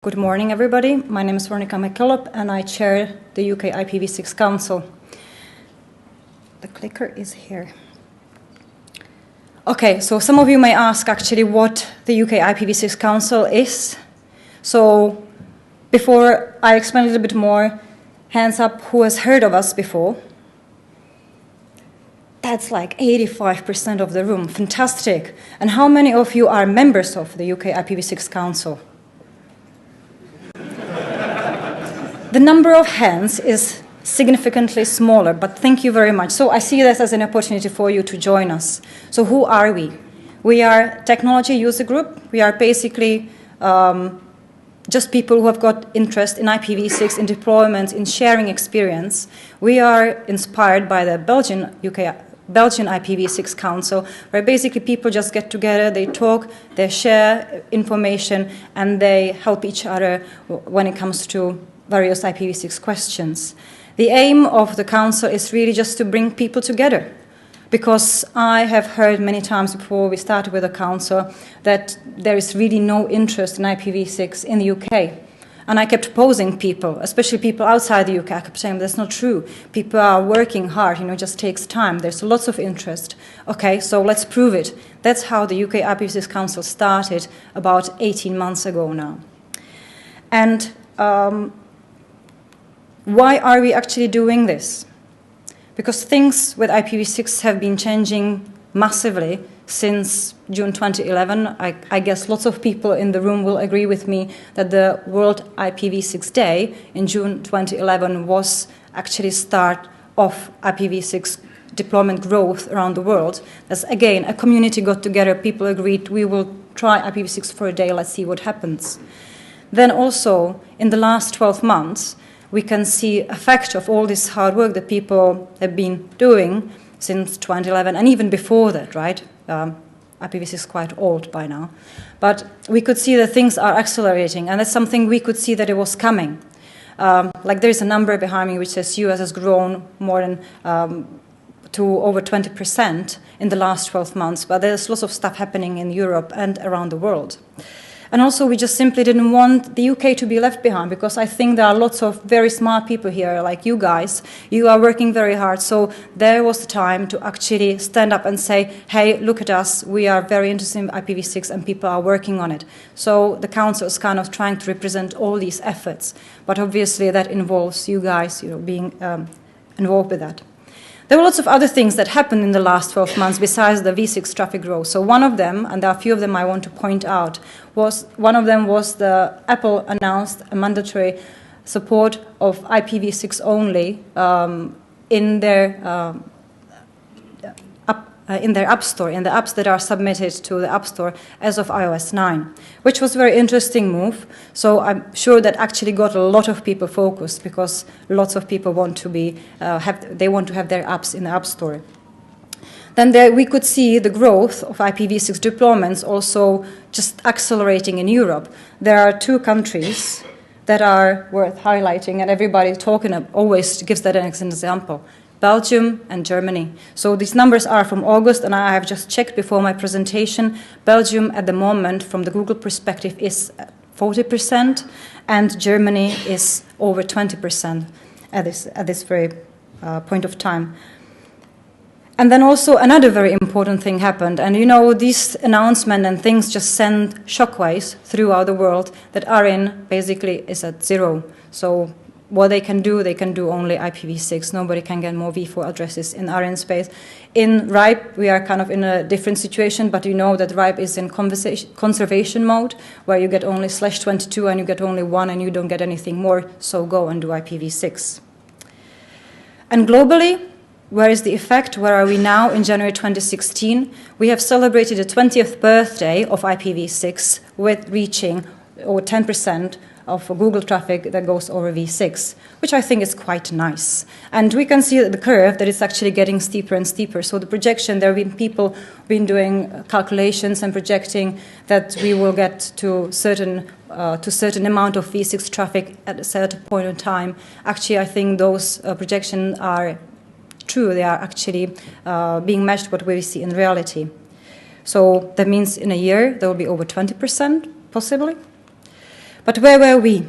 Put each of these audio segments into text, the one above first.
Good morning, everybody. My name is Veronika McKillop, and I chair the UK IPv6 Council. The clicker is here. Okay, so some of you may ask actually what the UK IPv6 Council is. So before I explain a little bit more, hands up who has heard of us before. That's like 85% of the room. Fantastic. And how many of you are members of the UK IPv6 Council? The number of hands is significantly smaller, but thank you very much. So I see this as an opportunity for you to join us. So who are we? We are technology user group. We are basically just people who have got interest in IPv6, in deployment, in sharing experience. We are inspired by the Belgian IPv6 Council, where basically people just get together, they talk, they share information, and they help each other when it comes to various IPv6 questions. The aim of the Council is really just to bring people together, because I have heard many times before we started with the Council that there is really no interest in IPv6 in the UK. And I kept posing people, especially people outside the UK, I kept saying that's not true. People are working hard, it just takes time. There's lots of interest. Okay, so let's prove it. That's how the UK IPv6 Council started about 18 months ago now. And why are we actually doing this? Because things with IPv6 have been changing massively since June 2011. I guess lots of people in the room will agree with me that the World IPv6 Day in June 2011 was actually start of IPv6 deployment growth around the world. That's again, a community got together, people agreed, we will try IPv6 for a day, let's see what happens. Then also, in the last 12 months, we can see effect of all this hard work that people have been doing since 2011 and even before that, right? IPv6 is quite old by now. But we could see that things are accelerating, and that's something we could see that it was coming. Like there's a number behind me which says US has grown more than to over 20% in the last 12 months, but there's lots of stuff happening in Europe and around the world. And also, we just simply didn't want the UK to be left behind, because I think there are lots of very smart people here, like you guys. You are working very hard, so there was the time to actually stand up and say, hey, look at us, we are very interested in IPv6 and people are working on it. So the Council is kind of trying to represent all these efforts, but obviously that involves you guys being involved with that. There were lots of other things that happened in the last 12 months besides the V6 traffic growth. So one of them, and there are a few of them I want to point out, was the Apple announced a mandatory support of IPv6 only in their App Store, in the apps that are submitted to the App Store as of iOS 9, which was a very interesting move. So I'm sure that actually got a lot of people focused, because lots of people want to have their apps in the App Store. Then we could see the growth of IPv6 deployments also just accelerating in Europe. There are two countries that are worth highlighting, and everybody always gives that as an example. Belgium and Germany. So these numbers are from August, and I have just checked before my presentation. Belgium at the moment, from the Google perspective, is 40%, and Germany is over 20% at this very point of time. And then also another very important thing happened, and these announcements and things just send shockwaves throughout the world that ARIN basically is at zero. So what they can do only IPv6. Nobody can get more v4 addresses in ARIN space. In RIPE, we are kind of in a different situation, but you know that RIPE is in conservation mode, where you get only /22 and you get only 1 and you don't get anything more, so go and do IPv6. And globally, where is the effect? Where are we now in January 2016? We have celebrated the 20th birthday of IPv6 with reaching over 10% of Google traffic that goes over V6, which I think is quite nice. And we can see the curve that it's actually getting steeper and steeper. So the projection, there have been people been doing calculations and projecting that we will get to certain amount of V6 traffic at a certain point in time. Actually, I think those projections are true. They are actually being matched what we see in reality. So that means in a year there will be over 20%, possibly. But where were we?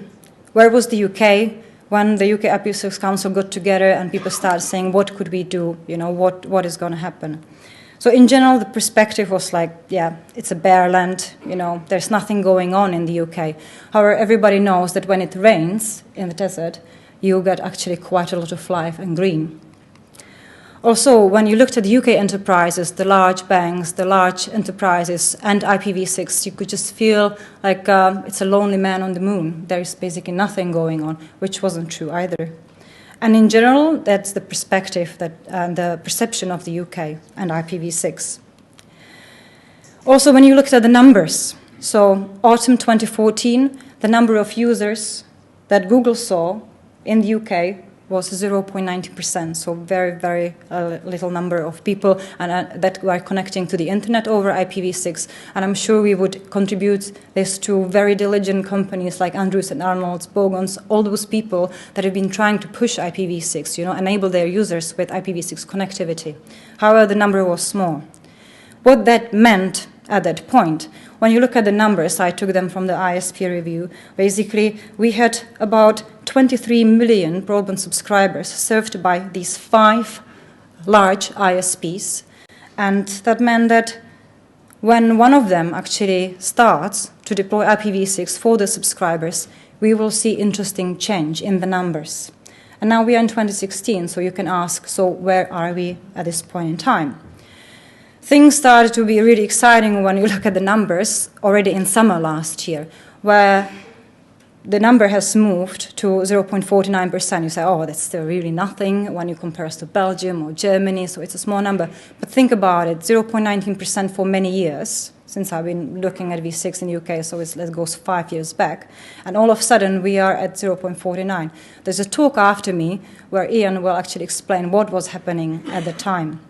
Where was the UK when the UK IPv6 Council got together and people started saying, what could we do? What is going to happen? So in general, the perspective was like, yeah, it's a bare land, there's nothing going on in the UK. However, everybody knows that when it rains in the desert, you get actually quite a lot of life and green. Also, when you looked at the UK enterprises, the large banks, the large enterprises, and IPv6, you could just feel like it's a lonely man on the moon. There is basically nothing going on, which wasn't true either. And in general, that's the perspective and the perception of the UK and IPv6. Also, when you looked at the numbers, so autumn 2014, the number of users that Google saw in the UK was 0.90%, so very, very little number of people that were connecting to the internet over IPv6. And I'm sure we would contribute this to very diligent companies like Andrews and Arnold's, Bogans, all those people that have been trying to push IPv6, enable their users with IPv6 connectivity. However, the number was small. What that meant at that point, when you look at the numbers, I took them from the ISP review, basically we had about 23 million broadband subscribers served by these 5 large ISPs. And that meant that when one of them actually starts to deploy IPv6 for the subscribers, we will see interesting change in the numbers. And now we are in 2016, so you can ask, so where are we at this point in time? Things started to be really exciting when you look at the numbers already in summer last year, where the number has moved to 0.49%. You say, oh, that's still really nothing when you compare us to Belgium or Germany, so it's a small number. But think about it, 0.19% for many years, since I've been looking at V6 in the UK, so let's go 5 years back. And all of a sudden, we are at 0.49. There's a talk after me where Ian will actually explain what was happening at the time.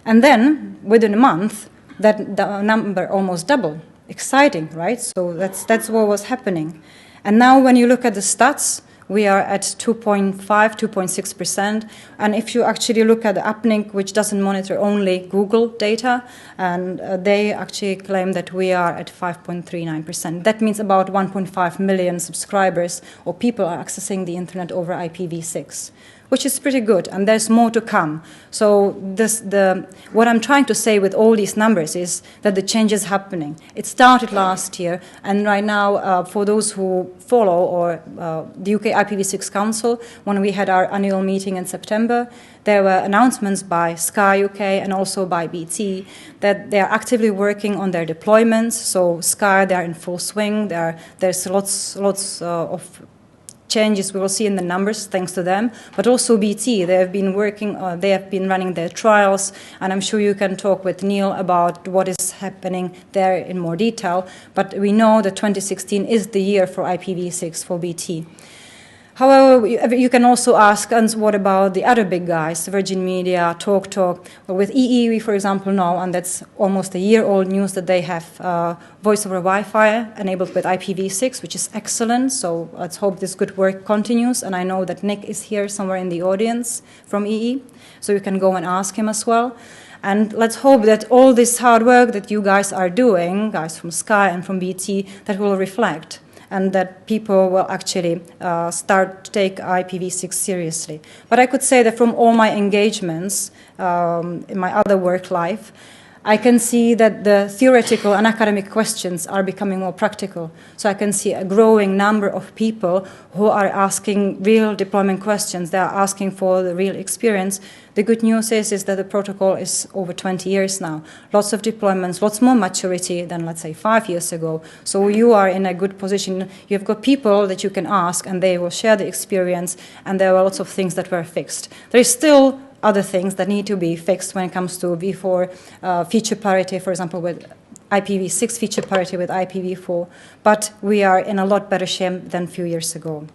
And then, within a month, that the number almost doubled. Exciting, right? So that's what was happening. And now when you look at the stats, we are at 2.5, 2.6%. And if you actually look at the uplink, which doesn't monitor only Google data, and they actually claim that we are at 5.39%. That means about 1.5 million subscribers or people are accessing the internet over IPv6. Which is pretty good, and there's more to come. So what I'm trying to say with all these numbers is that the change is happening. It started last year, and right now, for those who follow the UK IPv6 Council, when we had our annual meeting in September, there were announcements by Sky UK and also by BT that they are actively working on their deployments. So Sky, they are in full swing. There's lots of changes we will see in the numbers thanks to them, but also BT, they have been working, they have been running their trials, and I'm sure you can talk with Neil about what is happening there in more detail, but we know that 2016 is the year for IPv6 for BT. However, you can also ask, and what about the other big guys, Virgin Media, TalkTalk? Well, with EE, we, for example, know, and that's almost a year-old news, that they have voice over Wi-Fi enabled with IPv6, which is excellent. So let's hope this good work continues. And I know that Nick is here somewhere in the audience from EE, so you can go and ask him as well. And let's hope that all this hard work that you guys are doing, guys from Sky and from BT, that will reflect, and that people will actually start to take IPv6 seriously. But I could say that from all my engagements in my other work life, I can see that the theoretical and academic questions are becoming more practical. So I can see a growing number of people who are asking real deployment questions. They are asking for the real experience. The good news is that the protocol is over 20 years now. Lots of deployments, lots more maturity than, let's say, 5 years ago. So you are in a good position. You've got people that you can ask, and they will share the experience, and there are lots of things that were fixed. There is still other things that need to be fixed when it comes to V4 feature parity, for example, with IPv6 feature parity with IPv4, but we are in a lot better shape than a few years ago.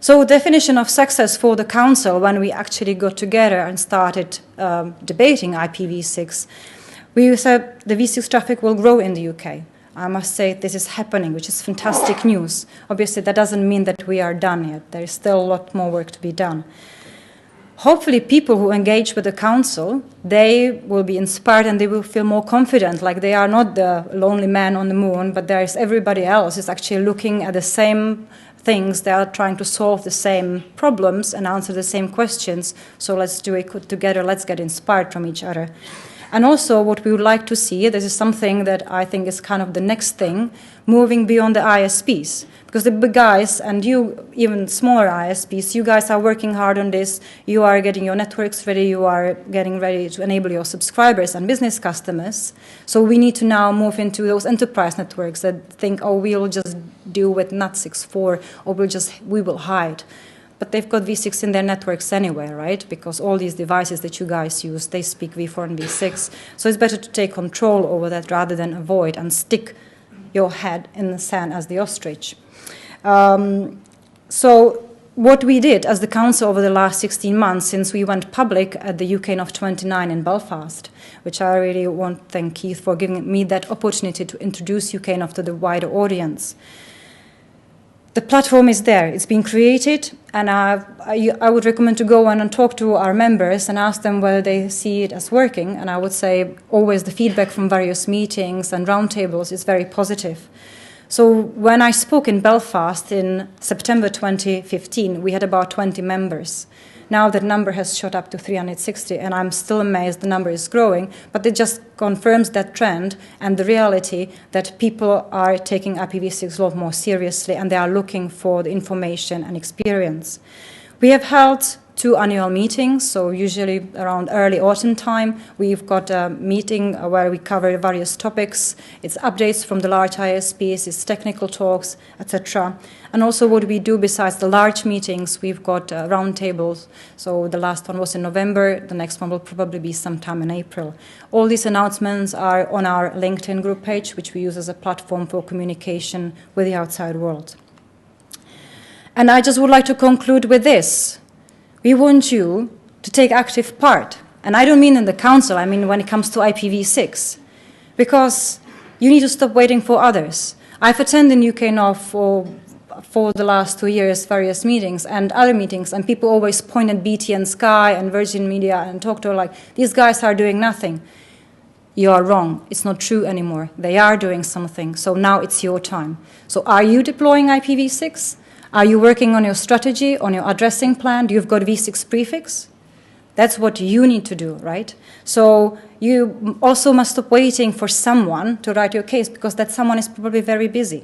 So definition of success for the Council, when we actually got together and started debating IPv6, we said the V6 traffic will grow in the UK. I must say this is happening, which is fantastic news. Obviously, that doesn't mean that we are done yet. There is still a lot more work to be done. hopefully people who engage with the council, they will be inspired and they will feel more confident, like they are not the lonely man on the moon, but there is everybody else is actually looking at the same things. They are trying to solve the same problems and answer the same questions. So let's do it together. Let's get inspired from each other. And also what we would like to see, this is something that I think is kind of the next thing, moving beyond the ISPs. Because the big guys and you, even smaller ISPs, you guys are working hard on this. You are getting your networks ready. You are getting ready to enable your subscribers and business customers. So we need to now move into those enterprise networks that think, oh, we'll just deal with NAT64 or we will hide. But they've got V6 in their networks anyway, right? Because all these devices that you guys use, they speak V4 and V6. So it's better to take control over that rather than avoid and stick your head in the sand as the ostrich. So what we did as the council over the last 16 months since we went public at the UKNOF33 in Belfast, which I really want to thank Keith for giving me that opportunity to introduce UKNOF to the wider audience. The platform is there, it's been created, and I would recommend to go and talk to our members and ask them whether they see it as working, and I would say always the feedback from various meetings and roundtables is very positive. So when I spoke in Belfast in September 2015, we had about 20 members. Now that number has shot up to 360, and I'm still amazed the number is growing, but it just confirms that trend and the reality that people are taking IPv6 a lot more seriously and they are looking for the information and experience. We have held 2 annual meetings, so usually around early autumn time, we've got a meeting where we cover various topics. It's updates from the large ISPs, it's technical talks, etc. And also what we do besides the large meetings, we've got roundtables. So the last one was in November, the next one will probably be sometime in April. All these announcements are on our LinkedIn group page, which we use as a platform for communication with the outside world. And I just would like to conclude with this. We want you to take active part. And I don't mean in the council, I mean when it comes to IPv6. Because you need to stop waiting for others. I've attended UKNOF for the last 2 years, various meetings and other meetings, and people always point at BT and Sky and Virgin Media and talk to her like, these guys are doing nothing. You are wrong. It's not true anymore. They are doing something. So now it's your time. So are you deploying IPv6? Are you working on your strategy, on your addressing plan? Do you've got V6 prefix? That's what you need to do, right? So you also must stop waiting for someone to write your case because that someone is probably very busy,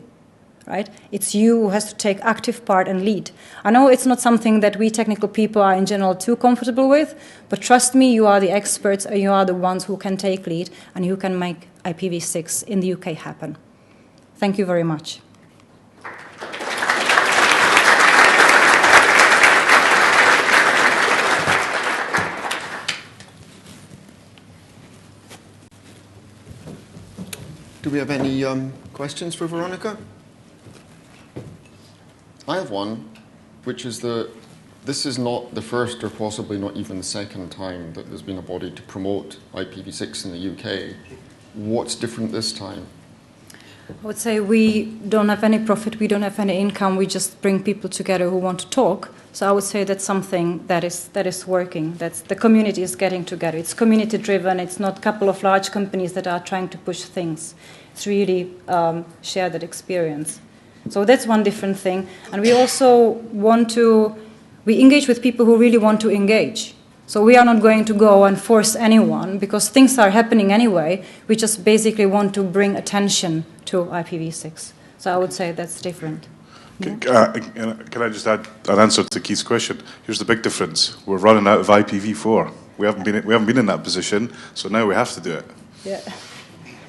right? It's you who has to take active part and lead. I know it's not something that we technical people are in general too comfortable with, but trust me, you are the experts and you are the ones who can take lead and who can make IPv6 in the UK happen. Thank you very much. Do we have any questions for Veronika? I have one, which is that this is not the first or possibly not even the second time that there's been a body to promote IPv6 in the UK. What's different this time? I would say we don't have any profit, we don't have any income, we just bring people together who want to talk. So I would say that's something that is working. That's the community is getting together. It's community driven. It's not a couple of large companies that are trying to push things. It's really share that experience. So that's one different thing. And we also we engage with people who really want to engage. So we are not going to go and force anyone because things are happening anyway. We just basically want to bring attention to IPv6. So I would say that's different. Can I just add an answer to Keith's question? Here's the big difference. We're running out of IPv4. We haven't been in that position, so now we have to do it. Yeah.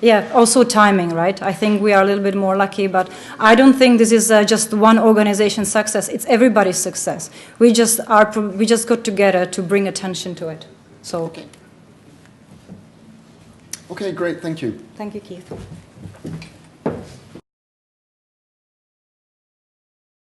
Yeah, also timing, right? I think we are a little bit more lucky, but I don't think this is just one organization's success. It's everybody's success. We just got together to bring attention to it. So. Okay, great. Thank you. Thank you, Keith.